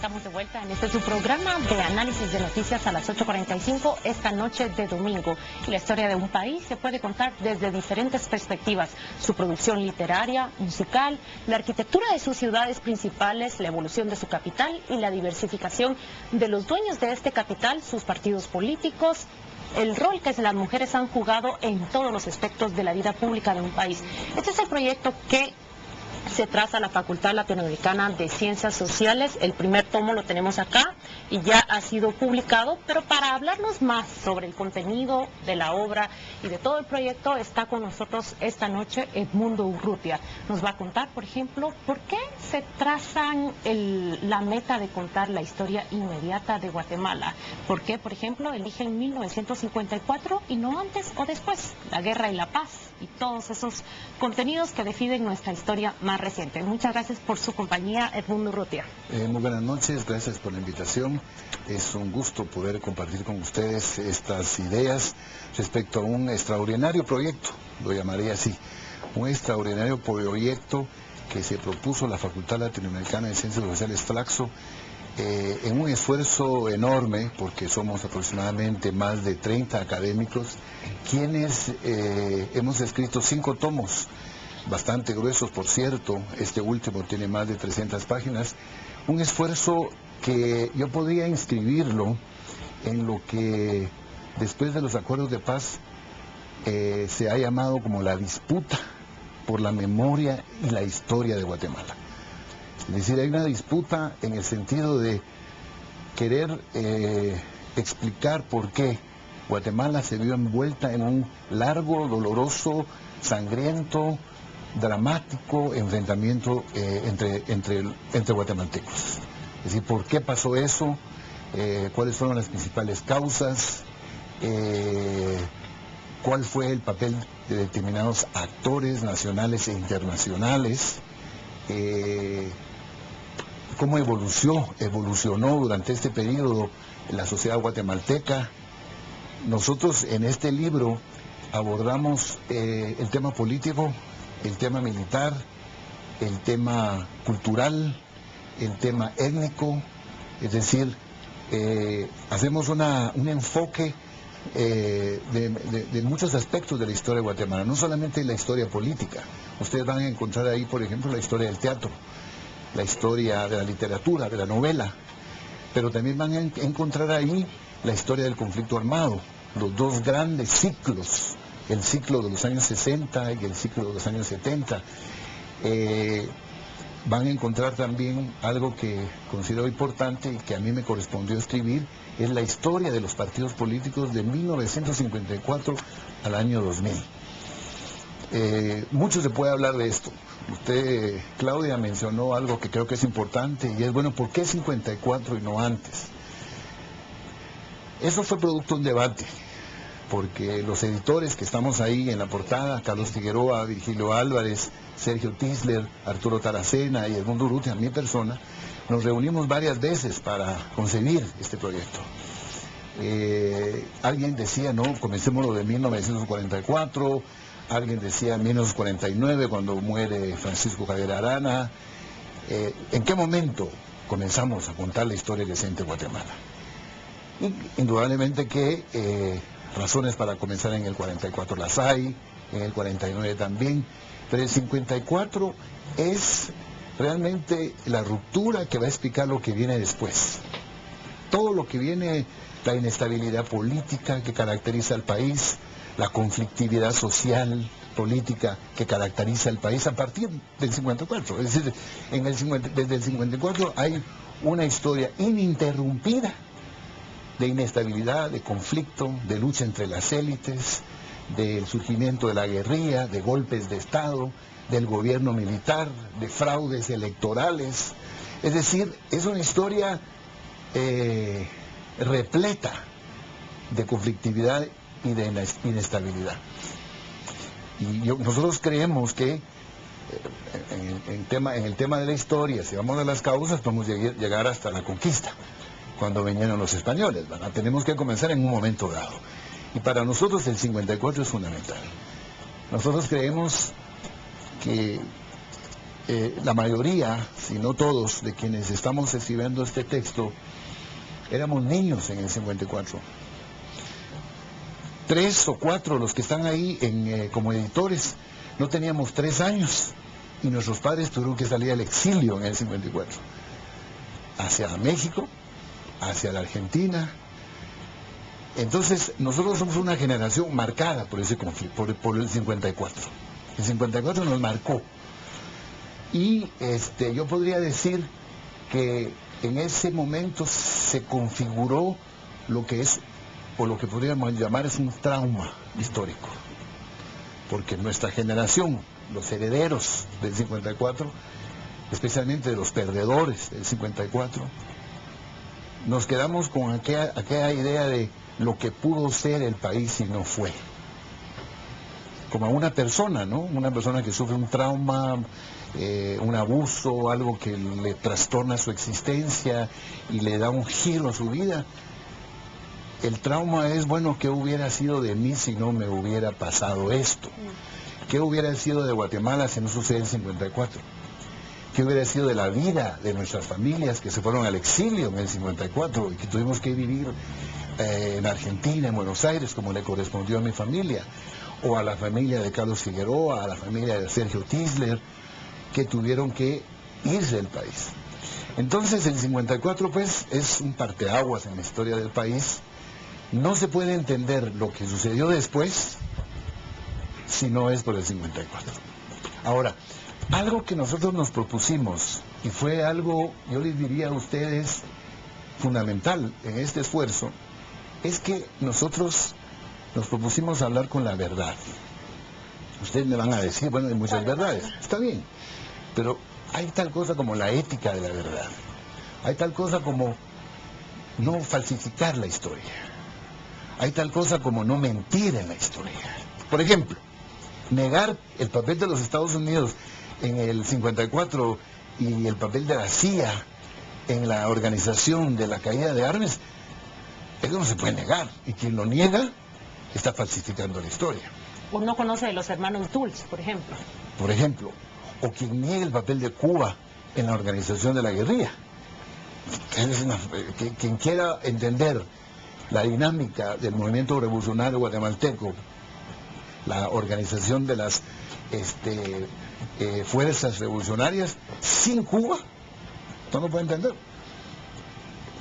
estamos de vuelta en este su programa de análisis de noticias a las 8:45 esta noche de domingo. Y la historia de un país se puede contar desde diferentes perspectivas: su producción literaria, musical, la arquitectura de sus ciudades principales, la evolución de su capital y la diversificación de los dueños de este capital, sus partidos políticos, el rol que las mujeres han jugado en todos los aspectos de la vida pública de un país. Este es el proyecto que se traza la Facultad Latinoamericana de Ciencias Sociales. El primer tomo lo tenemos acá y ya ha sido publicado, pero para hablarnos más sobre el contenido de la obra y de todo el proyecto está con nosotros esta noche Edmundo Urrutia. Nos va a contar, por ejemplo, por qué se trazan la meta de contar la historia inmediata de Guatemala. ¿Por qué, por ejemplo, eligen 1954 y no antes o después? La guerra y la paz y todos esos contenidos que definen nuestra historia más reciente. Muchas gracias por su compañía, Edmundo Urrutia. Muy buenas noches, gracias por la invitación. Es un gusto poder compartir con ustedes estas ideas respecto a un extraordinario proyecto, lo llamaría así, un extraordinario proyecto que se propuso la Facultad Latinoamericana de Ciencias Sociales, Flaxo, en un esfuerzo enorme, porque somos aproximadamente más de 30 académicos, quienes hemos escrito 5 tomos, bastante gruesos por cierto. Este último tiene más de 300 páginas, un esfuerzo que yo podría inscribirlo en lo que después de los acuerdos de paz se ha llamado como la disputa por la memoria y la historia de Guatemala. Es decir, hay una disputa en el sentido de querer explicar por qué Guatemala se vio envuelta en un largo, doloroso, sangriento, dramático enfrentamiento entre guatemaltecos. Es decir, ¿por qué pasó eso? ¿Cuáles fueron las principales causas? ¿Cuál fue el papel de determinados actores nacionales e internacionales? ¿Cómo evolucionó durante este periodo la sociedad guatemalteca? Nosotros en este libro abordamos el tema político, el tema militar, el tema cultural, el tema étnico. Es decir, hacemos un enfoque de muchos aspectos de la historia de Guatemala, no solamente la historia política. Ustedes van a encontrar ahí, por ejemplo, la historia del teatro, la historia de la literatura, de la novela, pero también van a encontrar ahí la historia del conflicto armado, los dos grandes ciclos, el ciclo de los años 60 y el ciclo de los años 70. Van a encontrar también algo que considero importante y que a mí me correspondió escribir, es la historia de los partidos políticos de 1954 al año 2000. Mucho se puede hablar de esto. Usted, Claudia, mencionó algo que creo que es importante y es, bueno, ¿por qué 54 y no antes? Eso fue producto de un debate, porque los editores que estamos ahí en la portada, Carlos Figueroa, Virgilio Álvarez, Sergio Tisler, Arturo Taracena y Edmundo Urrutia, mi persona, nos reunimos varias veces para concebir este proyecto. Alguien decía, no, comencémoslo de 1944, alguien decía 1949, cuando muere Francisco Javier Arana. ¿En qué momento comenzamos a contar la historia reciente de Guatemala? Y indudablemente que razones para comenzar en el 44 las hay, en el 49 también, pero el 54 es realmente la ruptura que va a explicar lo que viene después. Todo lo que viene, la inestabilidad política que caracteriza al país, la conflictividad social, política que caracteriza al país a partir del 54. Es decir, desde el 54 hay una historia ininterrumpida de inestabilidad, de conflicto, de lucha entre las élites, del surgimiento de la guerrilla, de golpes de Estado, del gobierno militar, de fraudes electorales. Es decir, es una historia repleta de conflictividad y de inestabilidad. Y nosotros creemos que en el tema de la historia, si vamos a las causas, podemos llegar hasta la conquista, cuando vinieron los españoles, ¿verdad? Tenemos que comenzar en un momento dado. Y para nosotros el 54 es fundamental. Nosotros creemos que la mayoría, si no todos, de quienes estamos escribiendo este texto, éramos niños en el 54. 3 o 4 los que están ahí como editores, no teníamos 3 años, y nuestros padres tuvieron que salir al exilio en el 54, hacia México, hacia la Argentina. Entonces, nosotros somos una generación marcada por ese conflicto, por el 54. El 54 nos marcó. Y yo podría decir que en ese momento se configuró lo que es, o lo que podríamos llamar es un trauma histórico. Porque nuestra generación, los herederos del 54, especialmente de los perdedores del 54, nos quedamos con aquella idea de lo que pudo ser el país y no fue. Como a una persona, ¿no? Una persona que sufre un trauma, un abuso, algo que le trastorna su existencia y le da un giro a su vida. El trauma es, bueno, ¿qué hubiera sido de mí si no me hubiera pasado esto? ¿Qué hubiera sido de Guatemala si no sucede el 54? ¿Qué hubiera sido de la vida de nuestras familias que se fueron al exilio en el 54 y que tuvimos que vivir en Argentina, en Buenos Aires, como le correspondió a mi familia? O a la familia de Carlos Figueroa, a la familia de Sergio Tisler, que tuvieron que irse del país. Entonces el 54 pues es un parteaguas en la historia del país. No se puede entender lo que sucedió después si no es por el 54. Ahora, algo que nosotros nos propusimos, y fue algo, yo les diría a ustedes, fundamental en este esfuerzo, es que nosotros nos propusimos hablar con la verdad. Ustedes me van a decir, bueno, hay muchas verdades, está bien, pero hay tal cosa como la ética de la verdad. Hay tal cosa como no falsificar la historia. Hay tal cosa como no mentir en la historia. Por ejemplo, negar el papel de los Estados Unidos en el 54 y el papel de la CIA en la organización de la caída de Armes, eso no se puede negar. Y quien lo niega está falsificando la historia. O no conoce de los hermanos Dulles, por ejemplo. Por ejemplo, o quien niega el papel de Cuba en la organización de la guerrilla. Quien quiera entender la dinámica del movimiento revolucionario guatemalteco, la organización de las fuerzas revolucionarias sin Cuba, no lo puede entender.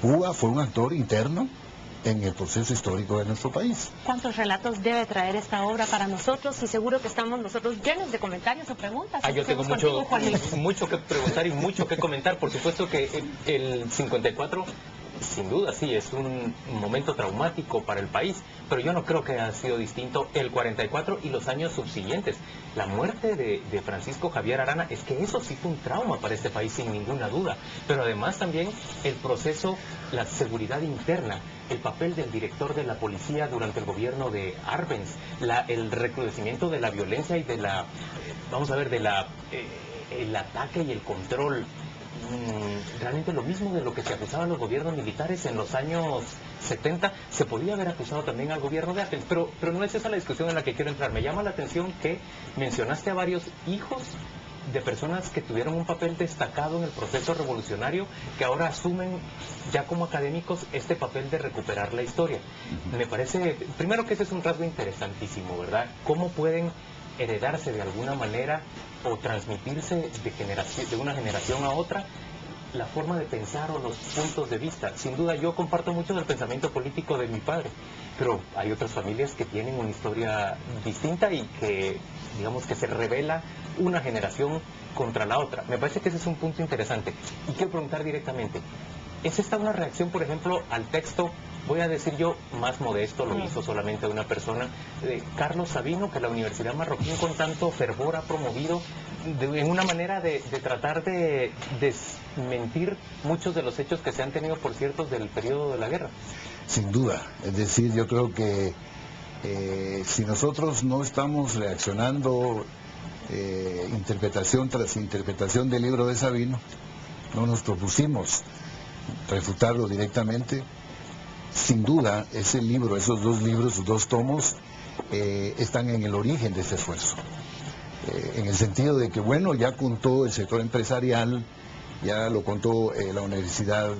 Cuba fue un actor interno en el proceso histórico de nuestro país. ¿Cuántos relatos debe traer esta obra para nosotros? Y seguro que estamos nosotros llenos de comentarios o preguntas. Yo tengo mucho que preguntar y mucho que comentar. Por supuesto que el 54, sin duda, sí, es un momento traumático para el país, pero yo no creo que haya sido distinto el 44 y los años subsiguientes. La muerte de Francisco Javier Arana, es que eso sí fue un trauma para este país, sin ninguna duda. Pero además también el proceso, la seguridad interna, el papel del director de la policía durante el gobierno de Arbenz, el recrudecimiento de la violencia y de la, el ataque y el control. Realmente lo mismo de lo que se acusaban los gobiernos militares en los años 70, se podía haber acusado también al gobierno de Arbenz, pero no es esa la discusión en la que quiero entrar. Me llama la atención que mencionaste a varios hijos de personas que tuvieron un papel destacado en el proceso revolucionario, que ahora asumen ya como académicos este papel de recuperar la historia. Me parece, primero, que ese es un rasgo interesantísimo, ¿verdad? ¿Cómo pueden heredarse de alguna manera o transmitirse de una generación a otra la forma de pensar o los puntos de vista? Sin duda yo comparto mucho del pensamiento político de mi padre, pero hay otras familias que tienen una historia distinta y que, digamos, que se revela una generación contra la otra. Me parece que ese es un punto interesante. Y quiero preguntar directamente, ¿es esta una reacción, por ejemplo, al texto, voy a decir yo, más modesto, lo hizo solamente una persona, de Carlos Sabino, que la Universidad Marroquín con tanto fervor ha promovido en una manera de tratar de desmentir muchos de los hechos que se han tenido por ciertos del periodo de la guerra? Sin duda, es decir, yo creo que si nosotros no estamos reaccionando interpretación tras interpretación del libro de Sabino, no nos propusimos refutarlo directamente, sin duda ese libro, esos dos libros, sus dos tomos, están en el origen de ese esfuerzo. en el sentido de que, bueno, ya contó el sector empresarial, ya lo contó la Universidad